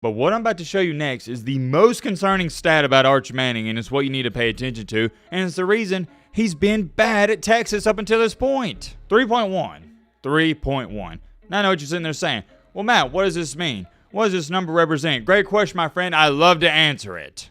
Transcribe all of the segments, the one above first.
But what I'm about to show you next is the most concerning stat about Arch Manning, and it's what you need to pay attention to, and it's the reason he's been bad at Texas up until this point. 3.1. 3.1. Now I know what you're sitting there saying. Well, Matt, what does this mean? What does this number represent? Great question, my friend. I love to answer it.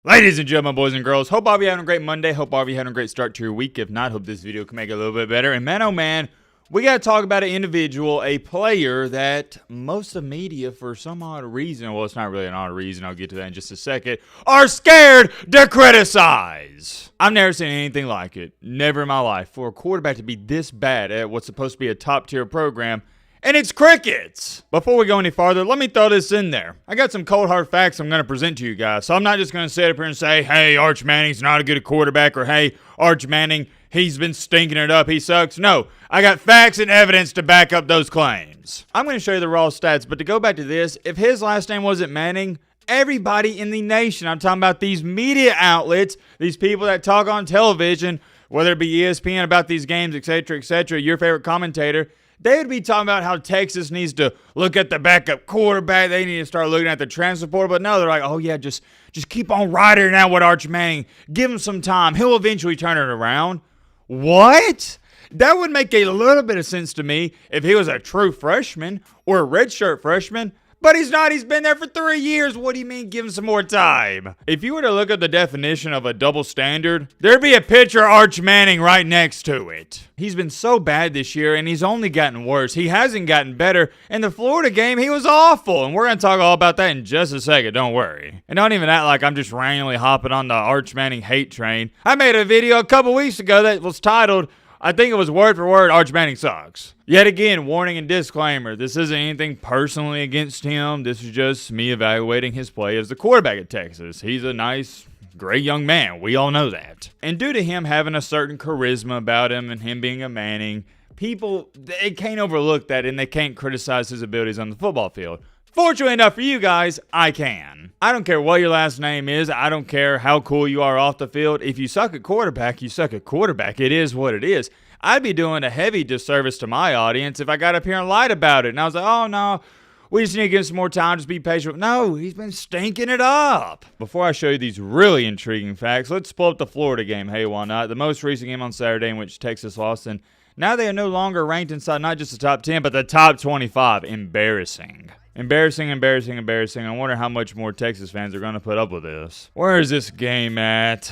Ladies and gentlemen, boys and girls, hope all of you having a great Monday. Hope all of you having a great start to your week. If not, hope this video can make it a little bit better. And man, oh man, we got to talk about an individual, a player that most of the media, for some odd reason, well, it's not really an odd reason, I'll get to that in just a second, are scared to criticize. I've never seen anything like it, never in my life, for a quarterback to be this bad at what's supposed to be a top-tier program, and it's crickets. Before we go any farther, let me throw this in there. I got some cold hard facts I'm going to present to you guys, so I'm not just going to sit up here and say, hey, Arch Manning's not a good quarterback, or hey, Arch Manning, he's been stinking it up, he sucks. No, I got facts and evidence to back up those claims. I'm going to show you the raw stats, but to go back to this, if his last name wasn't Manning, everybody in the nation, I'm talking about these media outlets, these people that talk on television, whether it be ESPN about these games, etc., your favorite commentator, they would be talking about how Texas needs to look at the backup quarterback. They need to start looking at the transfer portal. But no, they're like, oh yeah, just keep on riding out with Arch Manning. Give him some time. He'll eventually turn it around. What? That would make a little bit of sense to me if he was a true freshman or a redshirt freshman. But he's not. He's been there for 3 years. What do you mean give him some more time? If you were to look at the definition of a double standard, there'd be a picture of Arch Manning right next to it. He's been so bad this year, and he's only gotten worse. He hasn't gotten better. In the Florida game, he was awful. And we're going to talk all about that in just a second. Don't worry. And don't even act like I'm just randomly hopping on the Arch Manning hate train. I made a video a couple weeks ago that was titled, I think it was word for word, Arch Manning sucks. Yet again, warning and disclaimer, this isn't anything personally against him. This is just me evaluating his play as the quarterback at Texas. He's a nice, great young man. We all know that. And due to him having a certain charisma about him and him being a Manning, people, they can't overlook that and they can't criticize his abilities on the football field. Fortunately enough for you guys, I can. I don't care what your last name is. I don't care how cool you are off the field. If you suck at quarterback, you suck at quarterback. It is what it is. I'd be doing a heavy disservice to my audience if I got up here and lied about it. And I was like, oh, no, we just need to give him some more time. Just be patient. No, he's been stinking it up. Before I show you these really intriguing facts, let's pull up the Florida game. Hey, why not? The most recent game on Saturday in which Texas lost. And now they are no longer ranked inside not just the top 10, but the top 25. Embarrassing. Embarrassing. I wonder how much more Texas fans are going to put up with this. Where is this game at?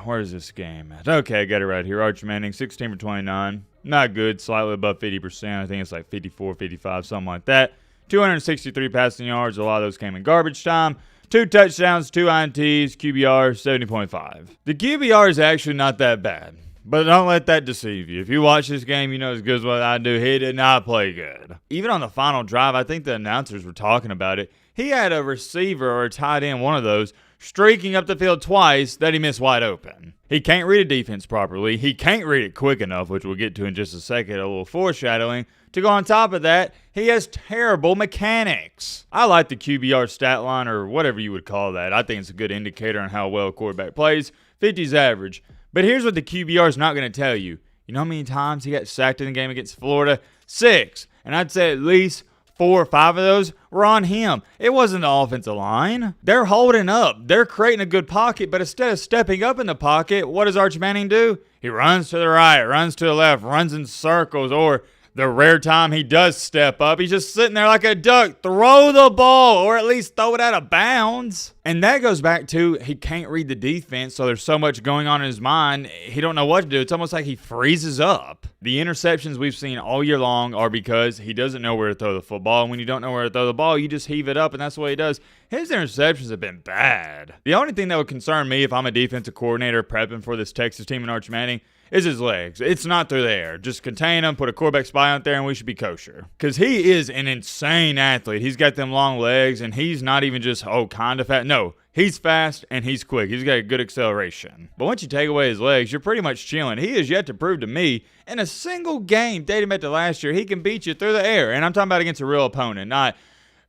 Okay, I got it right here. Arch Manning, 16 for 29. Not good, slightly above 50%. I think it's like 54, 55, something like that. 263 passing yards. A lot of those came in garbage time. 2 touchdowns, 2 INTs, QBR, 70.5. The QBR is actually not that bad. But don't let that deceive you. If you watch this game, you know as good as what I do. He did not play good. Even on the final drive, I think the announcers were talking about it. He had a receiver or a tight end, one of those, streaking up the field twice that he missed wide open. He can't read a defense properly. He can't read it quick enough, which we'll get to in just a second, a little foreshadowing. To go on top of that, he has terrible mechanics. I like the QBR stat line, or whatever you would call that. I think it's a good indicator on how well a quarterback plays. 50's average. But here's what the QBR is not going to tell you. You know how many times he got sacked in the game against Florida? 6. And I'd say at least 4 or 5 of those were on him. It wasn't the offensive line. They're holding up. They're creating a good pocket, but instead of stepping up in the pocket, what does Arch Manning do? He runs to the right, runs to the left, runs in circles, or the rare time he does step up, he's just sitting there like a duck. Throw the ball, or at least throw it out of bounds. And that goes back to he can't read the defense, so there's so much going on in his mind, he don't know what to do. It's almost like he freezes up. The interceptions we've seen all year long are because he doesn't know where to throw the football. And when you don't know where to throw the ball, you just heave it up, and that's what he does. His interceptions have been bad. The only thing that would concern me if I'm a defensive coordinator prepping for this Texas team in Arch Manning is his legs. It's not through the air. Just contain him, put a quarterback spy out there, and we should be kosher. Because he is an insane athlete. He's got them long legs, and he's not even just, kind of fast. No, he's fast, and he's quick. He's got a good acceleration. But once you take away his legs, you're pretty much chilling. He has yet to prove to me, in a single game dating back to last year, he can beat you through the air. And I'm talking about against a real opponent, not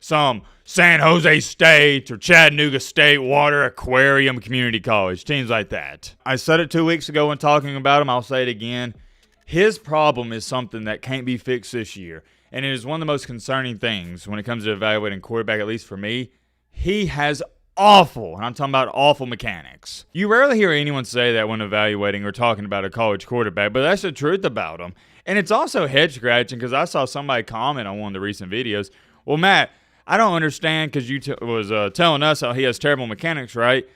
some San Jose State or Chattanooga State Water Aquarium Community College, teams like that. I said it 2 weeks ago when talking about him. I'll say it again. His problem is something that can't be fixed this year. and it is one of the most concerning things when it comes to evaluating quarterback, at least for me. He has awful, and I'm talking about awful mechanics. You rarely hear anyone say that when evaluating or talking about a college quarterback, but that's the truth about him. And it's also head scratching because I saw somebody comment on one of the recent videos. Well, Matt, I don't understand because you was telling us how he has terrible mechanics, right?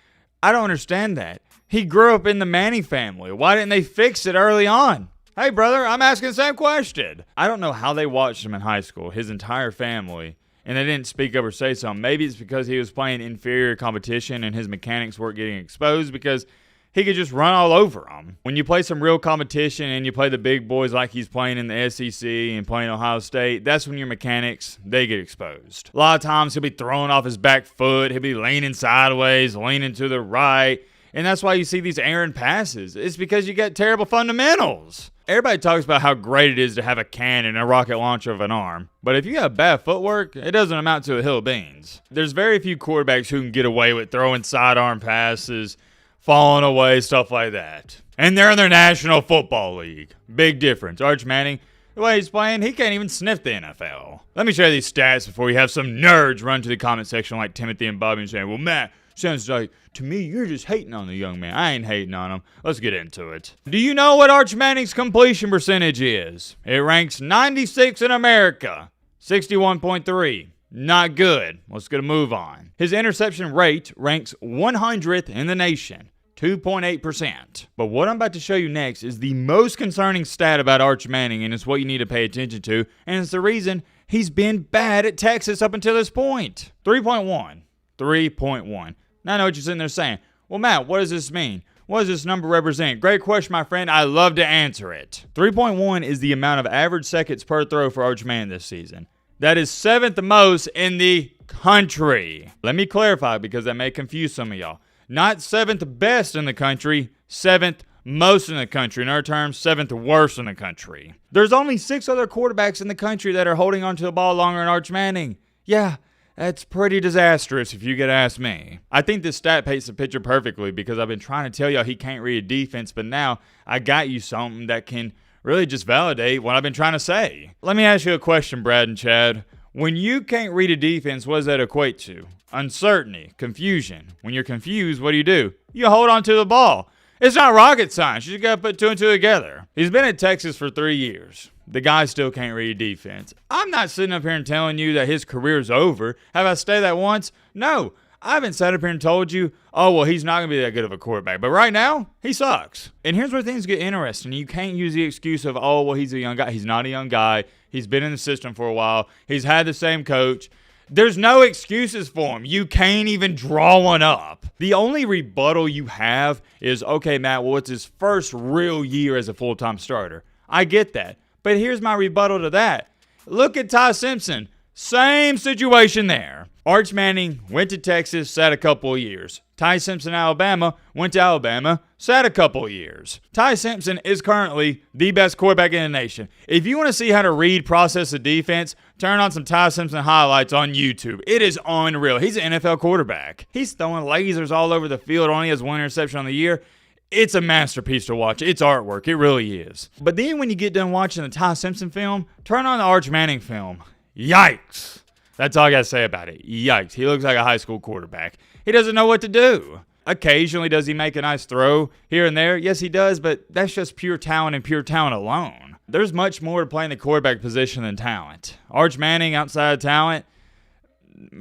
I don't understand that. He grew up in the Manning family. Why didn't they fix it early on? Hey, brother, I'm asking the same question. I don't know how they watched him in high school, his entire family, and they didn't speak up or say something. Maybe it's because he was playing inferior competition and his mechanics weren't getting exposed because he could just run all over them. When you play some real competition and you play the big boys like he's playing in the SEC and playing Ohio State, that's when your mechanics, they get exposed. A lot of times he'll be throwing off his back foot. He'll be leaning sideways, leaning to the right. And that's why you see these errant passes. It's because you got terrible fundamentals. Everybody talks about how great it is to have a cannon and a rocket launcher of an arm. But if you have bad footwork, it doesn't amount to a hill of beans. There's very few quarterbacks who can get away with throwing sidearm passes, falling away, stuff like that. And they're in their National Football League. Big difference. Arch Manning, the way he's playing, he can't even sniff the NFL. Let me show you these stats before you have some nerds run to the comment section like Timothy and Bobby and say, well, Matt, sounds like, to me, you're just hating on the young man. I ain't hating on him. Let's get into it. Do you know what Arch Manning's completion percentage is? It ranks 96 in America. 61.3. Not good. Let's get a move on. His interception rate ranks 100th in the nation. 2.8%. But what I'm about to show you next is the most concerning stat about Arch Manning, and it's what you need to pay attention to, and it's the reason he's been bad at Texas up until this point. 3.1. 3.1. Now I know what you're sitting there saying. Well, Matt, what does this mean? What does this number represent? Great question, my friend. I love to answer it. 3.1 is the amount of average seconds per throw for Arch Manning this season. That is 7th most in the country. Let me clarify because that may confuse some of y'all. Not 7th best in the country, 7th most in the country. In our terms, 7th worst in the country. There's only 6 other quarterbacks in the country that are holding onto the ball longer than Arch Manning. Yeah, that's pretty disastrous if you could ask me. I think this stat paints the picture perfectly because I've been trying to tell y'all he can't read a defense, but now I got you something that can really just validate what I've been trying to say. Let me ask you a question, Brad and Chad. When you can't read a defense, what does that equate to? Uncertainty, confusion. When you're confused, what do? You hold on to the ball. It's not rocket science. You just got to put 2 and 2 together. He's been at Texas for 3 years. The guy still can't read defense. I'm not sitting up here and telling you that his career's over. Have I said that once? No. I haven't sat up here and told you, oh, well, he's not going to be that good of a quarterback. But right now, he sucks. And here's where things get interesting. You can't use the excuse of, oh, well, he's a young guy. He's not a young guy. He's been in the system for a while. He's had the same coach. There's no excuses for him. You can't even draw one up. The only rebuttal you have is, okay, Matt, well, it's his first real year as a full-time starter. I get that. But here's my rebuttal to that. Look at Ty Simpson. Same situation there. Arch Manning went to Texas, sat a couple of years. Ty Simpson, Alabama, went to Alabama, sat a couple of years. Ty Simpson is currently the best quarterback in the nation. If you want to see how to read, process a defense, turn on some Ty Simpson highlights on YouTube. It is unreal. He's an NFL quarterback. He's throwing lasers all over the field. Only has 1 interception on the year. It's a masterpiece to watch. It's artwork. It really is. But then when you get done watching the Ty Simpson film, turn on the Arch Manning film. Yikes. That's all I got to say about it. Yikes. He looks like a high school quarterback. He doesn't know what to do. Occasionally, does he make a nice throw here and there? Yes, he does, but that's just pure talent and pure talent alone. There's much more to playing the quarterback position than talent. Arch Manning, outside of talent,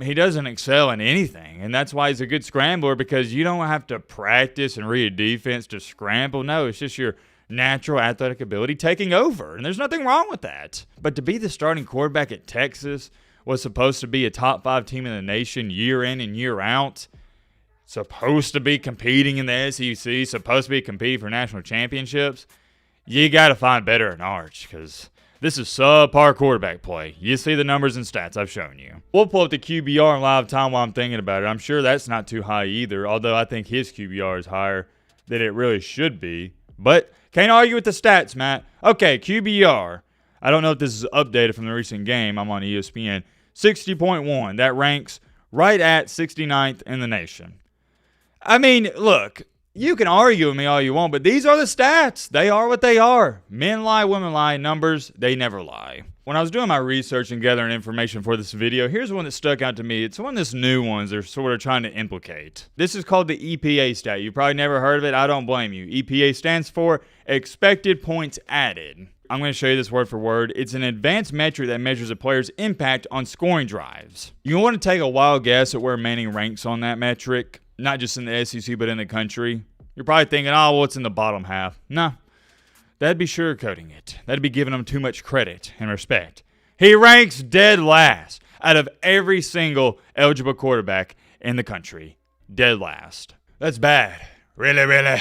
he doesn't excel in anything, and that's why he's a good scrambler because you don't have to practice and read a defense to scramble. No, it's just your natural athletic ability taking over, and there's nothing wrong with that. But to be the starting quarterback at Texas was supposed to be a top 5 team in the nation year in and year out, supposed to be competing in the SEC, supposed to be competing for national championships, you got to find better than Arch because this is subpar quarterback play. You see the numbers and stats I've shown you. We'll pull up the QBR in live time while I'm thinking about it. I'm sure that's not too high either, although I think his QBR is higher than it really should be. But can't argue with the stats, Matt. Okay, QBR. I don't know if this is updated from the recent game. I'm on ESPN. 60.1. That ranks right at 69th in the nation. I mean, look, You can argue with me all you want, but these are the stats. They are what they are. Men lie, women lie. Numbers, they never lie. When I was doing my research and gathering information for this video, here's one that stuck out to me. It's one of these new ones they're sort of trying to implicate. This is called the EPA stat. You probably never heard of it. I don't blame you. EPA stands for expected points added. I'm going to show you this word for word. It's an advanced metric that measures a player's impact on scoring drives. You want to take a wild guess at where Manning ranks on that metric? Not just in the SEC, but in the country. You're probably thinking, oh, well, it's in the bottom half. Nah, that'd be sugarcoating it. That'd be giving him too much credit and respect. He ranks dead last out of every single eligible quarterback in the country. Dead last. That's bad. Really, really,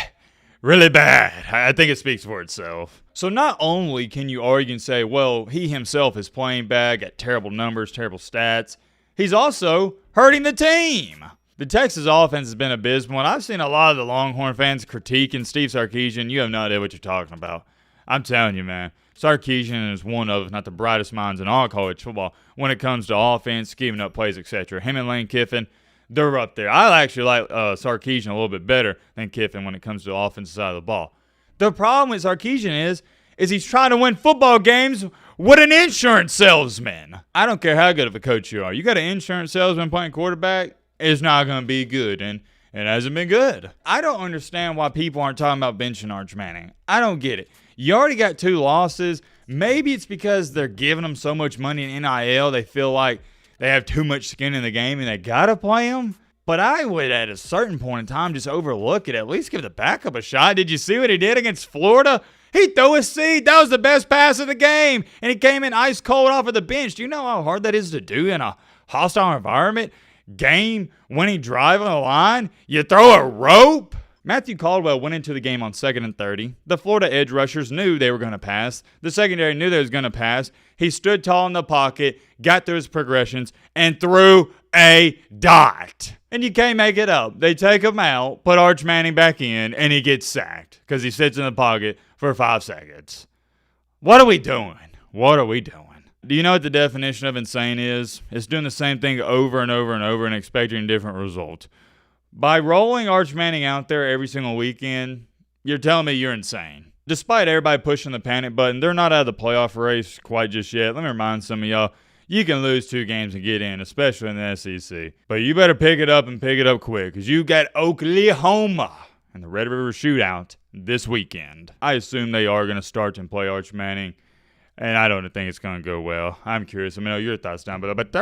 really bad. I think it speaks for itself. So not only can you argue and say, well, he himself is playing bad, got terrible numbers, terrible stats, he's also hurting the team. The Texas offense has been abysmal, and I've seen a lot of the Longhorn fans critiquing Steve Sarkisian. You have no idea what you're talking about. I'm telling you, man. Sarkisian is one of, if not the brightest minds in all college football when it comes to offense, scheming up plays, etc. Him and Lane Kiffin, they're up there. I actually like Sarkisian a little bit better than Kiffin when it comes to the offensive side of the ball. The problem with Sarkisian is he's trying to win football games with an insurance salesman. I don't care how good of a coach you are. You got an insurance salesman playing quarterback, it's not going to be good, and it hasn't been good. I don't understand why people aren't talking about benching Arch Manning. I don't get it. You already got 2 losses. Maybe it's because they're giving them so much money in NIL, they feel like they have too much skin in the game and they got to play him. But I would, at a certain point in time, just overlook it. At least give the backup a shot. Did you see what he did against Florida? He threw a seed. That was the best pass of the game. And he came in ice cold off of the bench. Do you know how hard that is to do in a hostile environment? Game-winning drive on the line? You throw a rope? Matthew Caldwell went into the game on 2nd and 30. The Florida edge rushers knew they were going to pass. The secondary knew they was going to pass. He stood tall in the pocket, got through his progressions, and threw a dot. And you can't make it up. They take him out, put Arch Manning back in, and he gets sacked because he sits in the pocket for 5 seconds. What are we doing? What are we doing? Do you know what the definition of insane is? It's doing the same thing over and over and over and expecting a different result. By rolling Arch Manning out there every single weekend, you're telling me you're insane. Despite everybody pushing the panic button, they're not out of the playoff race quite just yet. Let me remind some of y'all, you can lose 2 games and get in, especially in the SEC. But you better pick it up and pick it up quick, because you got Oklahoma and the Red River Shootout this weekend. I assume they are going to start and play Arch Manning. And I don't think it's going to go well. I'm curious. Let me know your thoughts down below. But